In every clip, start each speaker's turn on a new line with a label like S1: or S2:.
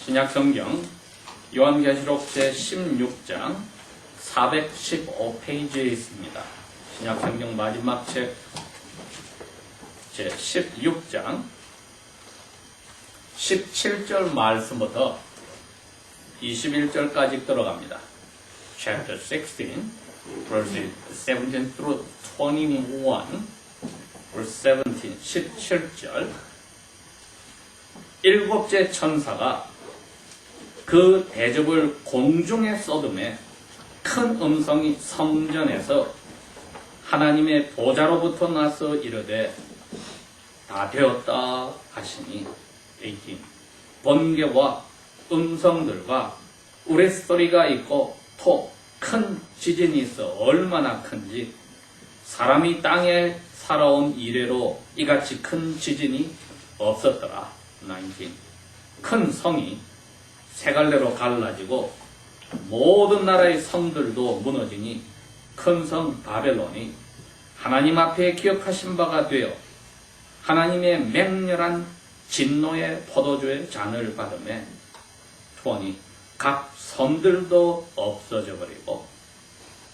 S1: 신약성경 요한계시록 제16장 415페이지에 있습니다. 신약성경 마지막 책 제16장 17절 말씀부터 21절까지 들어갑니다. Chapter 16, verses 17 through 21, verse 17, 17절. 일곱째 천사가 그 대접을 공중에 쏟음에 큰 음성이 성전에서 하나님의 보좌로부터 나서 이르되 다 되었다 하시니 18. 번개와 음성들과 우레소리가 있고 또 큰 지진이 있어 얼마나 큰지 사람이 땅에 살아온 이래로 이같이 큰 지진이 없었더라. 19. 큰 성이 세 갈래로 갈라지고 모든 나라의 성들도 무너지니 큰 성 바벨론이 하나님 앞에 기억하신 바가 되어 하나님의 맹렬한 진노의 포도주의 잔을 받음에 20. 각 섬들도 없어져 버리고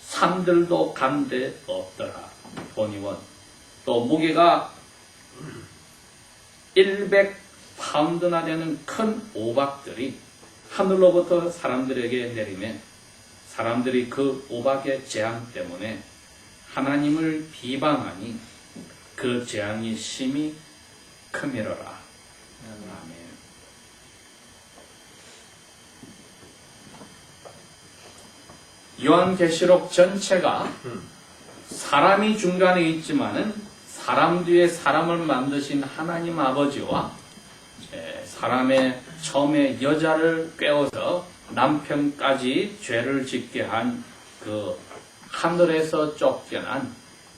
S1: 산들도 간데 없더라. 21. 또 무게가 100파운드나 되는 큰 오박들이 하늘로부터 사람들에게 내리매 사람들이 그 오박의 재앙 때문에 하나님을 비방하니 그 재앙이 심히 크미러라. 아멘. 요한계시록 전체가 사람이 중간에 있지만은 사람 뒤에 사람을 만드신 하나님 아버지와 사람의 처음에 여자를 꿰어서 남편까지 죄를 짓게 한 그 하늘에서 쫓겨난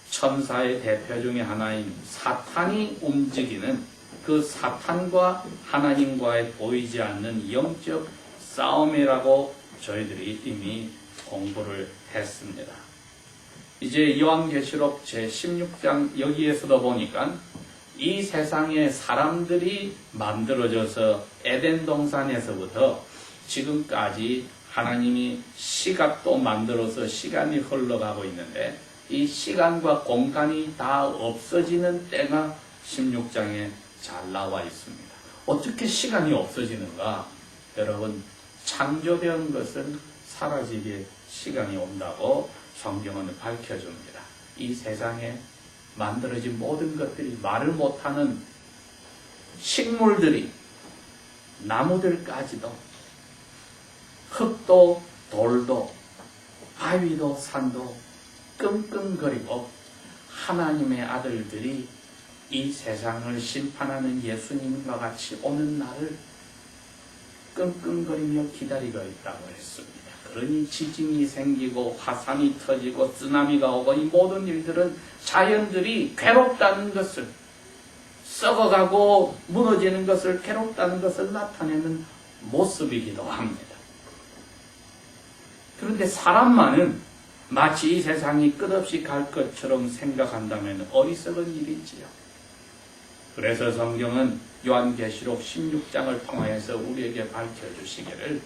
S1: 천사의 대표 중에 하나인 사탄이 움직이는 그 사탄과 하나님과의 보이지 않는 영적 싸움이라고 저희들이 이미 공부를 했습니다. 이제 요한계시록 제16장 여기에서도 보니까 이 세상에 사람들이 만들어져서 에덴 동산에서부터 지금까지 하나님이 시각도 만들어서 시간이 흘러가고 있는데 이 시간과 공간이 다 없어지는 때가 16장에 잘 나와 있습니다. 어떻게 시간이 없어지는가? 여러분, 창조된 것은 사라지게 시간이 온다고 성경은 밝혀줍니다. 이 세상에 만들어진 모든 것들이 말을 못하는 식물들이 나무들까지도 흙도 돌도 바위도 산도 끙끙거리고 하나님의 아들들이 이 세상을 심판하는 예수님과 같이 오는 날을 끙끙거리며 기다리고 있다고 했습니다. 그러니 지진이 생기고 화산이 터지고 쓰나미가 오고 이 모든 일들은 자연들이 괴롭다는 것을, 썩어가고 무너지는 것을, 괴롭다는 것을 나타내는 모습이기도 합니다. 그런데 사람만은 마치 이 세상이 끝없이 갈 것처럼 생각한다면 어리석은 일이지요. 그래서 성경은 요한계시록 16장을 통하여서 우리에게 밝혀주시기를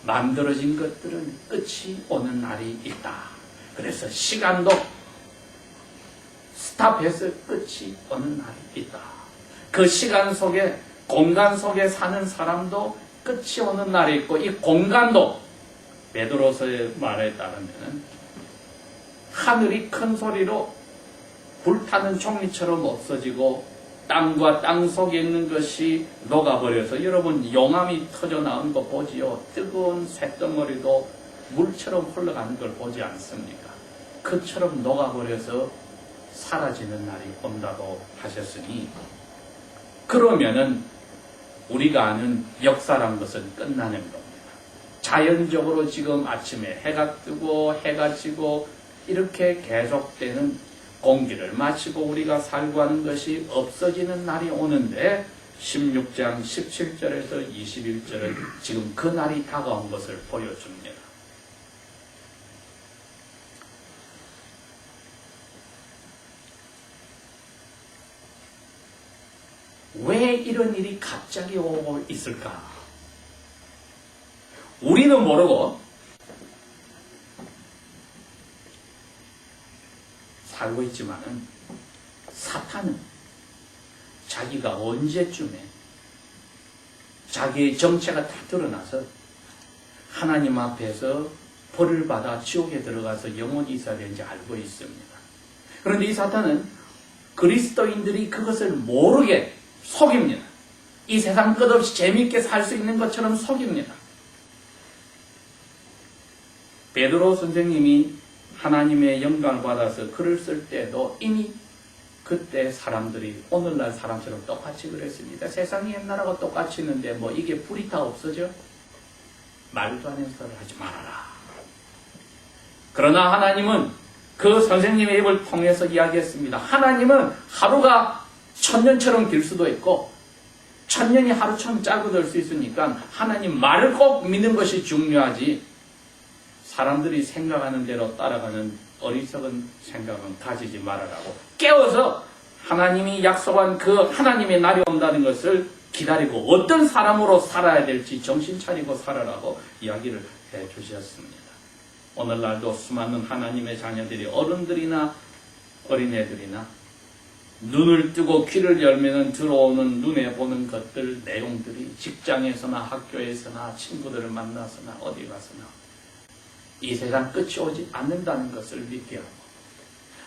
S1: 만들어진 것들은 끝이 오는 날이 있다. 그래서 시간도 스탑해서 끝이 오는 날이 있다. 그 시간 속에, 공간 속에 사는 사람도 끝이 오는 날이 있고, 이 공간도 베드로서의 말에 따르면 하늘이 큰 소리로 불타는 종이처럼 없어지고 땅과 땅 속에 있는 것이 녹아버려서, 여러분 용암이 터져 나온 거 보지요? 뜨거운 쇳덩어리도 물처럼 흘러가는 걸 보지 않습니까? 그처럼 녹아버려서 사라지는 날이 온다고 하셨으니, 그러면은 우리가 아는 역사란 것은 끝나는 겁니다. 자연적으로 지금 아침에 해가 뜨고 해가 지고 이렇게 계속되는 공기를 마시고 우리가 살고 하는 것이 없어지는 날이 오는데 16장 17절에서 21절은 지금 그 날이 다가온 것을 보여줍니다. 왜 이런 일이 갑자기 오고 있을까? 우리는 모르고 살고 있지만은 사탄은 자기가 언제쯤에 자기의 정체가 다 드러나서 하나님 앞에서 벌을 받아 지옥에 들어가서 영원히 있어야 되는지 알고 있습니다. 그런데 이 사탄은 그리스도인들이 그것을 모르게 속입니다. 이 세상 끝없이 재미있게 살 수 있는 것처럼 속입니다. 베드로 선생님이 하나님의 영광을 받아서 글을 쓸 때도 이미 그때 사람들이 오늘날 사람처럼 똑같이 그랬습니다. 세상이 옛날하고 똑같이 있는데 뭐 이게 불이 다 없어져? 말도 안 되는 소리를 하지 말아라. 그러나 하나님은 그 선생님의 입을 통해서 이야기했습니다. 하나님은 하루가 천년처럼 길 수도 있고 천년이 하루처럼 짧아질 수 있으니까 하나님 말을 꼭 믿는 것이 중요하지 사람들이 생각하는 대로 따라가는 어리석은 생각은 가지지 말아라고 깨워서 하나님이 약속한 그 하나님의 날이 온다는 것을 기다리고 어떤 사람으로 살아야 될지 정신 차리고 살아라고 이야기를 해 주셨습니다. 오늘날도 수많은 하나님의 자녀들이 어른들이나 어린애들이나 눈을 뜨고 귀를 열면 들어오는 눈에 보는 것들 내용들이 직장에서나 학교에서나 친구들을 만나서나 어디 가서나 이 세상 끝이 오지 않는다는 것을 믿게 하고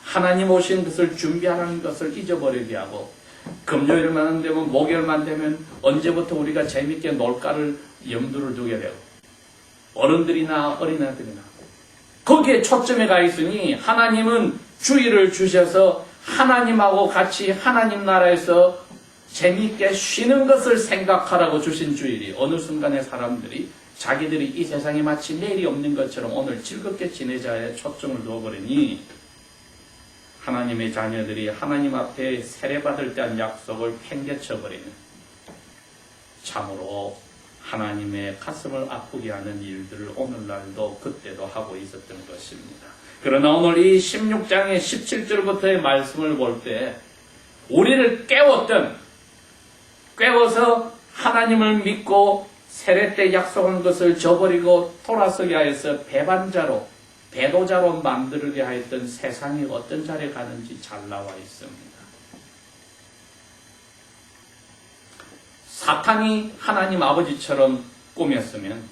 S1: 하나님 오신 것을 준비하라는 것을 잊어버리게 하고 금요일만 되면 목요일만 되면 언제부터 우리가 재밌게 놀까를 염두를 두게 되고 어른들이나 어린아이들이나 거기에 초점에 가 있으니 하나님은 주의를 주셔서 하나님하고 같이 하나님 나라에서 재미있게 쉬는 것을 생각하라고 주신 주일이 어느 순간에 사람들이 자기들이 이 세상에 마치 내일이 없는 것처럼 오늘 즐겁게 지내자에 초점을 두어버리니 하나님의 자녀들이 하나님 앞에 세례받을 때한 약속을 팽개쳐버리는 참으로 하나님의 가슴을 아프게 하는 일들을 오늘날도 그때도 하고 있었던 것입니다. 그러나 오늘 이 16장의 17절부터의 말씀을 볼 때 우리를 깨워서 하나님을 믿고 세례 때 약속한 것을 저버리고 돌아서게 하여서 배도자로 만들게 하였던 세상이 어떤 자리에 가는지 잘 나와 있습니다. 사탄이 하나님 아버지처럼 꾸몄으면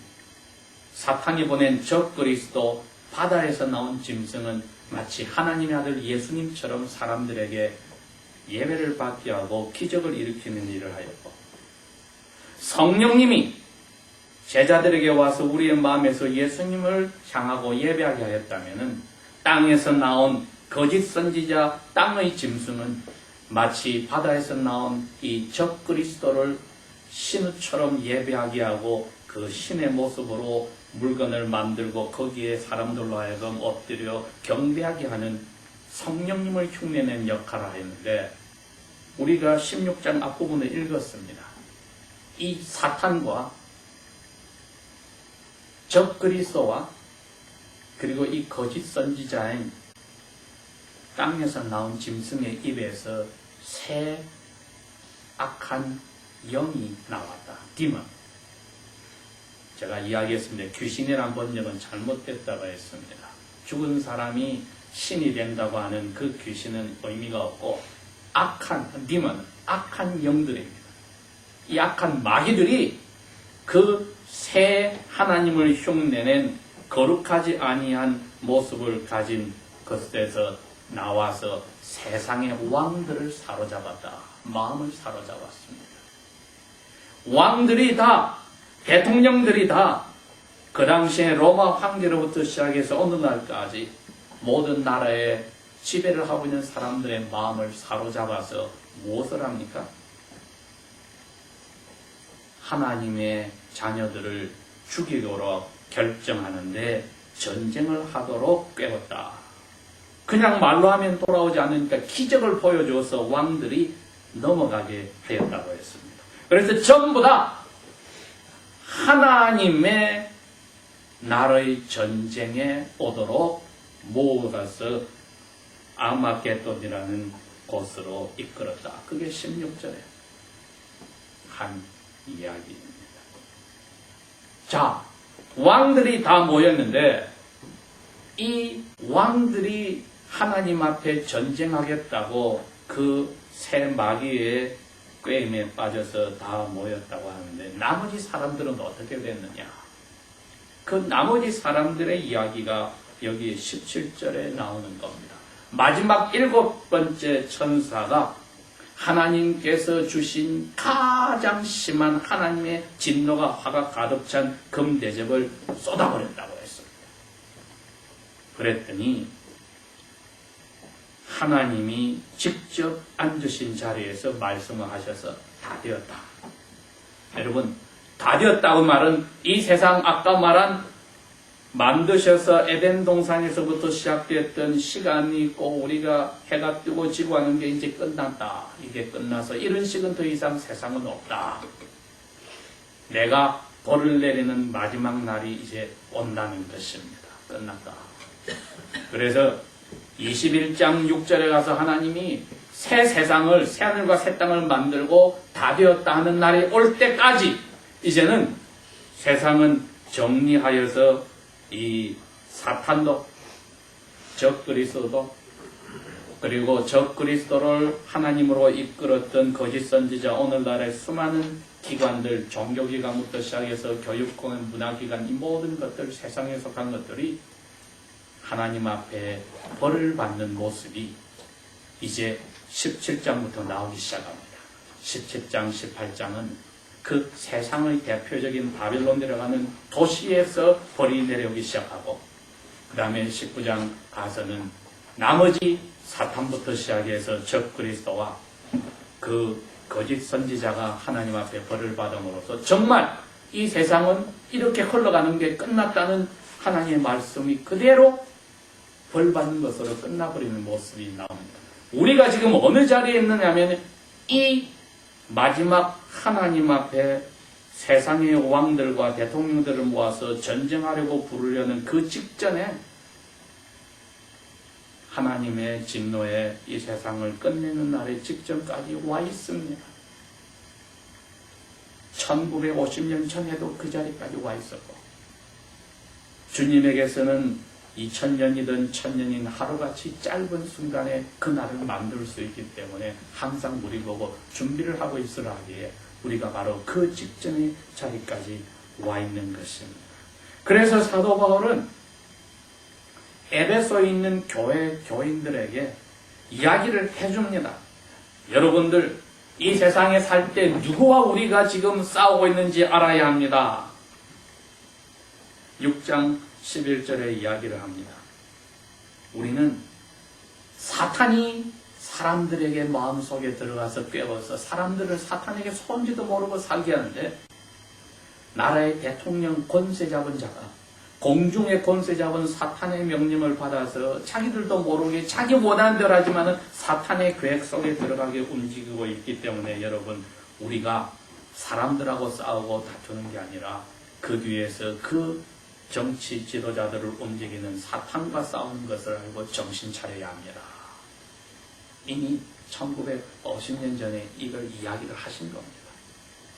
S1: 사탄이 보낸 적그리스도 바다에서 나온 짐승은 마치 하나님의 아들 예수님처럼 사람들에게 예배를 받게 하고 기적을 일으키는 일을 하였고 성령님이 제자들에게 와서 우리의 마음에서 예수님을 향하고 예배하게 하였다면 땅에서 나온 거짓 선지자 땅의 짐승은 마치 바다에서 나온 이 적그리스도를 신처럼 예배하게 하고 그 신의 모습으로 물건을 만들고 거기에 사람들로 하여금 엎드려 경배하게 하는 성령님을 흉내낸 역할을 하였는데 우리가 16장 앞부분을 읽었습니다. 이 사탄과 적그리스도와 그리고 이 거짓 선지자인 땅에서 나온 짐승의 입에서 새 악한 영이 나왔다. 디몬. 제가 이야기했습니다. 귀신이란 번역은 잘못됐다고 했습니다. 죽은 사람이 신이 된다고 하는 그 귀신은 의미가 없고 악한 디몬, 악한 영들입니다. 이 악한 마귀들이 그 새 하나님을 흉내낸 거룩하지 아니한 모습을 가진 것에서 나와서 세상의 왕들을 사로잡았다. 마음을 사로잡았습니다. 왕들이 다, 대통령들이 다 그 당시에 로마 황제로부터 시작해서 어느 날까지 모든 나라에 지배를 하고 있는 사람들의 마음을 사로잡아서 무엇을 합니까? 하나님의 자녀들을 죽이도록 결정하는데 전쟁을 하도록 꿰었다. 그냥 말로 하면 돌아오지 않으니까 기적을 보여줘서 왕들이 넘어가게 하였다고 했습니다. 그래서 전부 다 하나님의 나라의 전쟁에 오도록 모아서 아마겟돈이라는 곳으로 이끌었다. 그게 16절에 한 이야기입니다. 자, 왕들이 다 모였는데 이 왕들이 하나님 앞에 전쟁하겠다고 그 새 마귀의 꾀임에 빠져서 다 모였다고 하는데 나머지 사람들은 어떻게 됐느냐? 그 나머지 사람들의 이야기가 여기 17절에 나오는 겁니다. 마지막 7번째 천사가 하나님께서 주신 가장 심한 하나님의 진노가 화가 가득 찬 금대접을 쏟아버렸다고 했습니다. 그랬더니 하나님이 직접 앉으신 자리에서 말씀을 하셔서 다 되었다. 여러분, 다 되었다고 말은 이 세상 아까 말한 만드셔서 에덴 동산에서부터 시작됐던 시간이 있고 우리가 해가 뜨고 지고 하는 게 이제 끝났다. 이게 끝나서 이런 식은 더 이상 세상은 없다. 내가 벌을 내리는 마지막 날이 이제 온다는 것입니다. 끝났다. 그래서 21장 6절에 가서 하나님이 새 세상을, 새 하늘과 새 땅을 만들고 다 되었다 하는 날이 올 때까지 이제는 세상은 정리하여서 이 사탄도 적그리스도도 그리고 적그리스도를 하나님으로 이끌었던 거짓 선지자 오늘날의 수많은 기관들, 종교기관부터 시작해서 교육권, 문화기관 이 모든 것들, 세상에 속한 것들이 하나님 앞에 벌을 받는 모습이 이제 17장부터 나오기 시작합니다. 17장, 18장은 그 세상의 대표적인 바빌론이라고 하는 도시에서 벌이 내려오기 시작하고 그 다음에 19장 가서는 나머지 사탄부터 시작해서 적그리스도와 그 거짓 선지자가 하나님 앞에 벌을 받음으로써 정말 이 세상은 이렇게 흘러가는 게 끝났다는 하나님의 말씀이 그대로 벌 받는 것으로 끝나버리는 모습이 나옵니다. 우리가 지금 어느 자리에 있느냐 하면 이 마지막 하나님 앞에 세상의 왕들과 대통령들을 모아서 전쟁하려고 부르려는 그 직전에 하나님의 진노에 이 세상을 끝내는 날의 직전까지 와 있습니다. 1950년 전에도 그 자리까지 와 있었고 주님에게서는 2000년이든 1000년인 하루같이 짧은 순간에 그 날을 만들 수 있기 때문에 항상 우리 보고 준비를 하고 있으라 하기에 우리가 바로 그 직전의 자리까지 와 있는 것입니다. 그래서 사도 바울은 에베소에 있는 교인들에게 이야기를 해줍니다. 여러분들 이 세상에 살 때 누구와 우리가 지금 싸우고 있는지 알아야 합니다. 6장 11절에 이야기를 합니다. 우리는 사탄이 사람들에게 마음속에 들어가서 꿰어서 사람들을 사탄에게 손지도 모르고 살게 하는데 나라의 대통령 권세 잡은 자가 공중의 권세 잡은 사탄의 명령을 받아서 자기들도 모르게 자기 원하는 대로 하지만 사탄의 계획 속에 들어가게 움직이고 있기 때문에 여러분 우리가 사람들하고 싸우고 다투는 게 아니라 그 뒤에서 그 정치 지도자들을 움직이는 사탄과 싸우는 것을 알고 정신 차려야 합니다. 이미 1950년 전에 이걸 이야기를 하신 겁니다.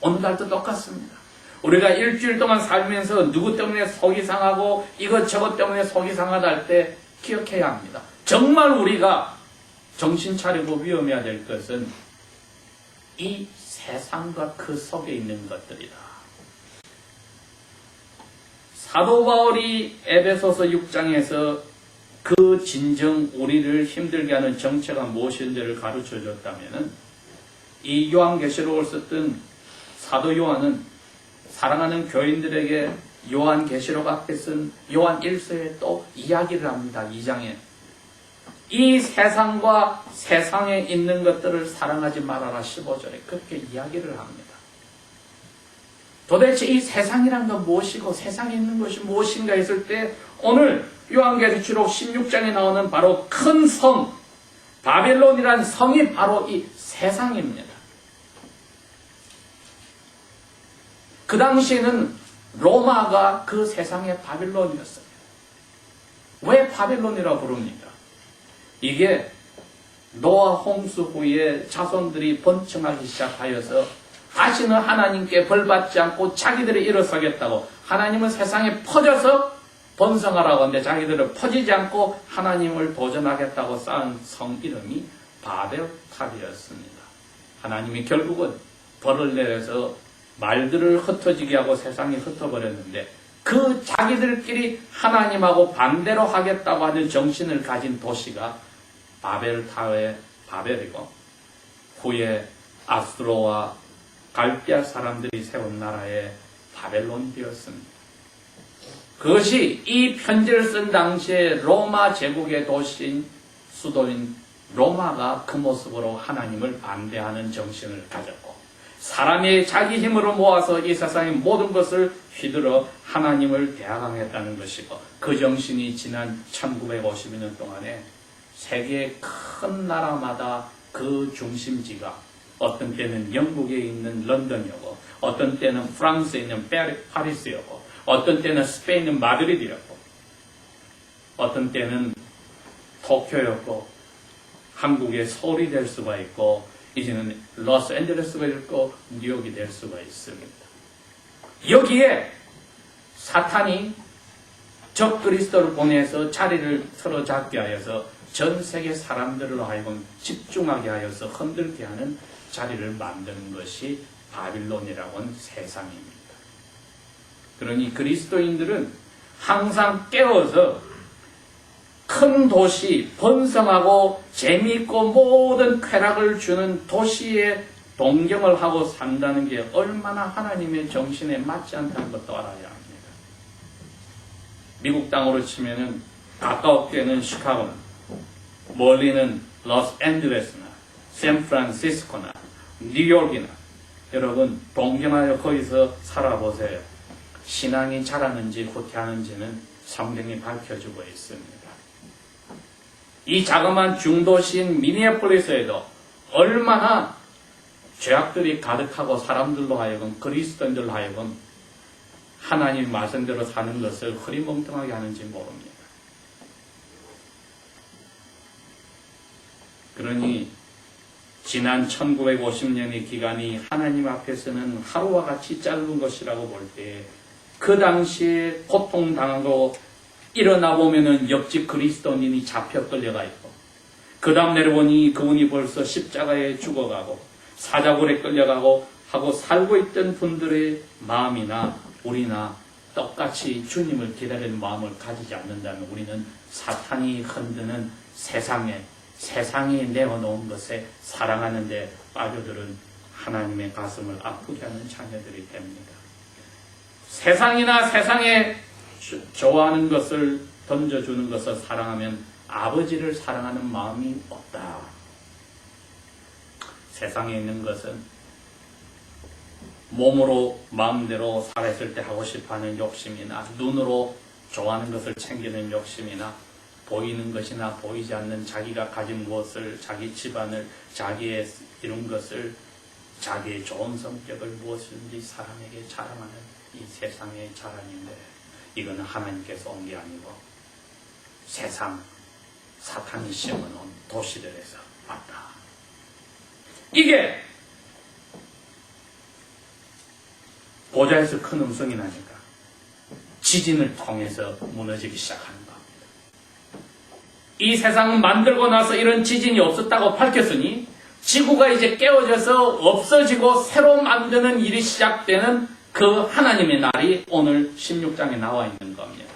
S1: 오늘날도 똑같습니다. 우리가 일주일 동안 살면서 누구 때문에 속이 상하고 이것저것 때문에 속이 상하다 할 때 기억해야 합니다. 정말 우리가 정신 차리고 위험해야 될 것은 이 세상과 그 속에 있는 것들이다. 사도 바울이 에베소서 6장에서 그 진정 우리를 힘들게 하는 정체가 무엇인지를 가르쳐 줬다면 이 요한계시록을 썼던 사도 요한은 사랑하는 교인들에게 요한계시록 앞에 쓴 요한 1서에 또 이야기를 합니다. 2장에 이 세상과 세상에 있는 것들을 사랑하지 말아라 15절에 그렇게 이야기를 합니다. 도대체 이 세상이란 건 무엇이고 세상에 있는 것이 무엇인가 했을 때 오늘 요한계시록 16장에 나오는 바로 큰 성 바벨론이란 성이 바로 이 세상입니다. 그 당시에는 로마가 그 세상의 바벨론이었어요. 왜 바벨론이라고 부릅니까? 이게 노아 홍수 후에 자손들이 번창하기 시작하여서 다시는 하나님께 벌받지 않고 자기들이 일어서겠다고 하나님은 세상에 퍼져서 번성하라고 하는데 자기들은 퍼지지 않고 하나님을 도전하겠다고 쌓은 성 이름이 바벨탑이었습니다. 하나님이 결국은 벌을 내려서 말들을 흩어지게 하고 세상이 흩어버렸는데 그 자기들끼리 하나님하고 반대로 하겠다고 하는 정신을 가진 도시가 바벨탑의 바벨이고 후에 아수르와 갈대아 사람들이 세운 나라의 바벨론이 되었습니다. 그것이 이 편지를 쓴 당시에 로마 제국의 도시인 수도인 로마가 그 모습으로 하나님을 반대하는 정신을 가졌고 사람이 자기 힘으로 모아서 이 세상의 모든 것을 휘둘러 하나님을 대항했다는 것이고 그 정신이 지난 1950년 동안에 세계의 큰 나라마다 그 중심지가 어떤 때는 영국에 있는 런던이었고 어떤 때는 프랑스에 있는 파리스였고 어떤 때는 스페인에 있는 마드리드였고 어떤 때는 도쿄였고 한국의 서울이 될 수가 있고 이제는 로스앤젤레스가 있고 뉴욕이 될 수가 있습니다. 여기에 사탄이 적 그리스도를 보내서 자리를 서로 잡게 하여서 전 세계 사람들로 하여금 집중하게 하여서 흔들게 하는 자리를 만드는 것이 바빌론이라고 하는 세상입니다. 그러니 그리스도인들은 항상 깨어서 큰 도시, 번성하고 재미있고 모든 쾌락을 주는 도시에 동경을 하고 산다는 게 얼마나 하나님의 정신에 맞지 않다는 것도 알아야 합니다. 미국 땅으로 치면은 가까웠게는 시카고나 멀리는 로스앤젤레스나 샌프란시스코나 뉴욕이나 여러분 동경하여 거기서 살아보세요. 신앙이 자라는지 후퇴하는지는 성경이 밝혀주고 있습니다. 이 자그마한 중도시인 미니애폴리스에도 얼마나 죄악들이 가득하고 사람들로 하여금 그리스도인들로 하여금 하나님 말씀대로 사는 것을 흐리멍텅하게 하는지 모릅니다. 그러니 지난 1950년의 기간이 하나님 앞에서는 하루와 같이 짧은 것이라고 볼 때 그 당시에 고통당하고 일어나 보면은 옆집 그리스도인이 잡혀 끌려가 있고 그 다음 내려보니 그분이 벌써 십자가에 죽어가고 사자굴에 끌려가고 하고 살고 있던 분들의 마음이나 우리나 똑같이 주님을 기다리는 마음을 가지지 않는다면 우리는 사탄이 흔드는 세상에 내어놓은 것에 사랑하는 데 빠져들은 하나님의 가슴을 아프게 하는 자녀들이 됩니다. 세상이나 세상에 좋아하는 것을 던져주는 것을 사랑하면 아버지를 사랑하는 마음이 없다. 세상에 있는 것은 몸으로 마음대로 살았을 때 하고 싶어하는 욕심이나 눈으로 좋아하는 것을 챙기는 욕심이나 보이는 것이나 보이지 않는 자기가 가진 무엇을 자기 집안을 자기의 이룬 것을 자기의 좋은 성격을 무엇이든지 사람에게 자랑하는 이 세상의 자랑인데 이거는 하나님께서 온 게 아니고 세상 사탄이 심어놓은 도시들에서 왔다. 이게 보좌에서 큰 음성이 나니까 지진을 통해서 무너지기 시작하는 겁니다. 이 세상은 만들고 나서 이런 지진이 없었다고 밝혔으니 지구가 이제 깨어져서 없어지고 새로 만드는 일이 시작되는 그 하나님의 날이 오늘 16장에 나와 있는 겁니다.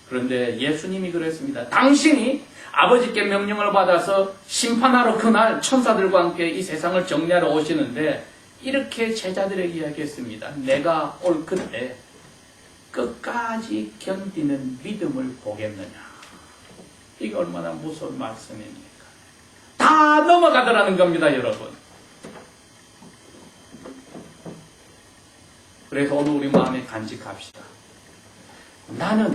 S1: 그런데 예수님이 그랬습니다. 당신이 아버지께 명령을 받아서 심판하러 그날 천사들과 함께 이 세상을 정리하러 오시는데 이렇게 제자들에게 이야기했습니다. 내가 올 그때 끝까지 견디는 믿음을 보겠느냐. 이게 얼마나 무서운 말씀입니까? 다 넘어가더라는 겁니다, 여러분. 그래서 오늘 우리 마음에 간직합시다. 나는